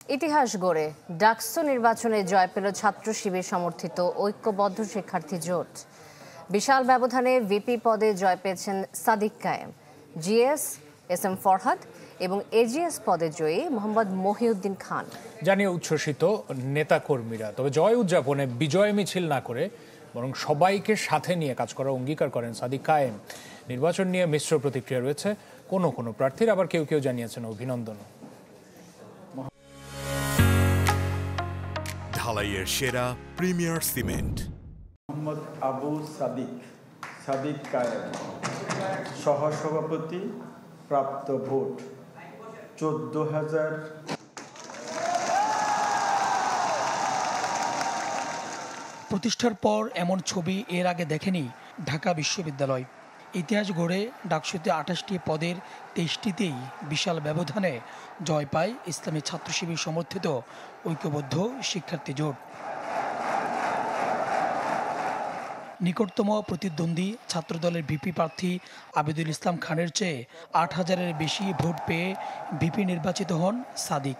ইতিহাস গড়ে ডাকসু নির্বাচনে জয় পেল ছাত্র শিবির সমর্থিত ঐক্যবদ্ধ শিক্ষার্থী জোট। বিশাল ব্যবধানে ভিপি পদে জয় পেয়েছেন সাদিক কায়েম, জিএস, এসএম ফরহাদ এবং এজিএস পদে জয়ী মোহাম্মদ মহিউদ্দিন খান জানিয়ে উচ্ছ্বসিত নেতাকর্মীরা। তবে জয় উদযাপনে বিজয় মিছিল না করে বরং সবাইকে সাথে নিয়ে কাজ করার অঙ্গীকার করেন সাদিক কায়েম। নির্বাচন নিয়ে মিশ্র প্রতিক্রিয়া রয়েছে কোনো কোনো প্রার্থীর, আবার কেউ কেউ জানিয়েছেন অভিনন্দন। ঢালাইয়ের সেরা প্রিমিয়ার সিমেন্ট মোহাম্মদ আবু সাদিক কায়েম, সহসভাপতি, প্রাপ্ত ভোট 14,000। প্রতিষ্ঠার পর এমন ছবি এর আগে দেখেনি ঢাকা বিশ্ববিদ্যালয়। ইতিহাস গড়ে ডাকসুতে 28টি পদের 23টিতেই বিশাল ব্যবধানে জয় পায় ইসলামী ছাত্র শিবির সমর্থিত ঐক্যবদ্ধ শিক্ষার্থী জোট। নিকটতম প্রতিদ্বন্দ্বী ছাত্রদলের ভিপি প্রার্থী আবিদুল ইসলাম খানের চেয়ে 8,000-এর বেশি ভোট পেয়ে ভিপি নির্বাচিত হন সাদিক।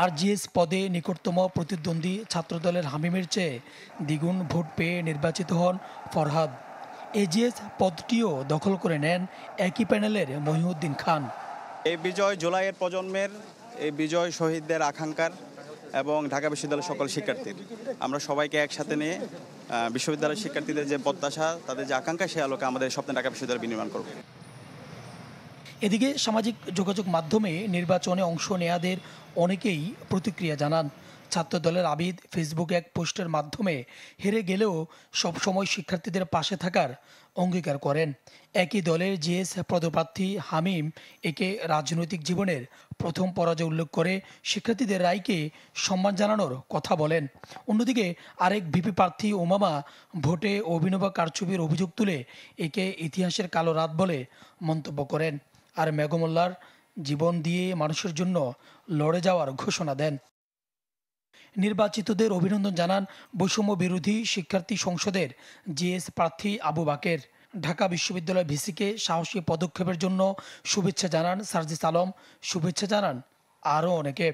আর জিএস পদে নিকটতম প্রতিদ্বন্দ্বী ছাত্রদলের হামিমের চেয়ে দ্বিগুণ ভোট পেয়ে নির্বাচিত হন ফরহাদ। এজিএস পদটিও দখল করে নেন একই প্যানেলের মহিউদ্দিন খান। এই বিজয় জুলাইয়ের প্রজন্মের, এই বিজয় শহীদদের আকাঙ্ক্ষার এবং ঢাকা বিশ্ববিদ্যালয়ের সকল শিক্ষার্থীর। আমরা সবাইকে একসাথে নিয়ে বিশ্ববিদ্যালয়ের শিক্ষার্থীদের যে প্রত্যাশা, তাদের যে আকাঙ্ক্ষা, সেই আলোকে আমাদের স্বপ্নে ঢাকা বিশ্ববিদ্যালয় বিনির্মাণ করব। এদিকে সামাজিক যোগাযোগ মাধ্যমে নির্বাচনে অংশ নেয়াদের অনেকেই প্রতিক্রিয়া জানান। ছাত্রদলের আবিদ ফেসবুকে এক পোস্টের মাধ্যমে হেরে গেলেও সবসময় শিক্ষার্থীদের পাশে থাকার অঙ্গীকার করেন। একই দলের জিএস পদপ্রার্থী হামিম একে রাজনৈতিক জীবনের প্রথম পরাজয় উল্লেখ করে শিক্ষার্থীদের রায়কে সম্মান জানানোর কথা বলেন। অন্যদিকে আরেক ভিপি প্রার্থী ওমামা ভোটে অভিনব কারচুপির অভিযোগ তুলে একে ইতিহাসের কালো রাত বলে মন্তব্য করেন। আর মেঘমোল্লার জীবন দিয়ে মানুষের জন্য লড়ে যাওয়ার ঘোষণা দেন। নির্বাচিতদের অভিনন্দন জানান বৈষম্য বিরোধী শিক্ষার্থী সংসদের জিএস প্রার্থী আবু বাকের। ঢাকা বিশ্ববিদ্যালয় ভিসিকে সাহসী পদক্ষেপের জন্য শুভেচ্ছা জানান সার্জিস আলম, শুভেচ্ছা জানান আরও অনেকে।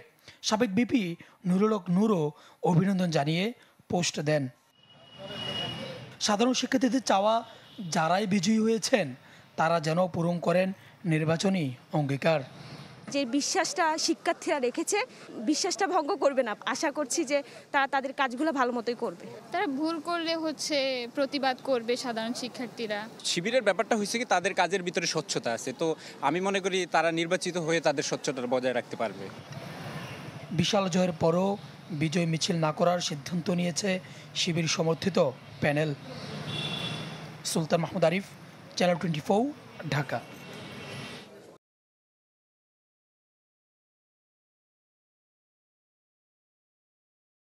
সাবেক বিপি নুরুল হক নূরও অভিনন্দন জানিয়ে পোস্ট দেন। সাধারণ শিক্ষার্থীদের চাওয়া, যারাই বিজয়ী হয়েছেন তারা যেন পূরণ করেন নির্বাচনী অঙ্গীকার। যে বিশ্বাসটা শিক্ষার্থীরা রেখেছে, বিশ্বাসটা ভঙ্গ করবে না। আশা করছি যে তারা তাদের কাজগুলো ভালো মতোই করবে। তারা ভুল করলে প্রতিবাদ করবে সাধারণ শিক্ষার্থীরা। শিবিরের ব্যাপারটা হয়েছে কি, তাদের কাজের ভিতরে স্বচ্ছতা আছে, তো আমি মনে করি তারা নির্বাচিত হয়ে তাদের স্বচ্ছতা বজায় রাখতে পারবে। বিশাল জয়ের পরও বিজয় মিছিল না করার সিদ্ধান্ত নিয়েছে শিবির সমর্থিত প্যানেল। সুলতান মাহমুদ আরিফ, চ্যানেল 24, ঢাকা।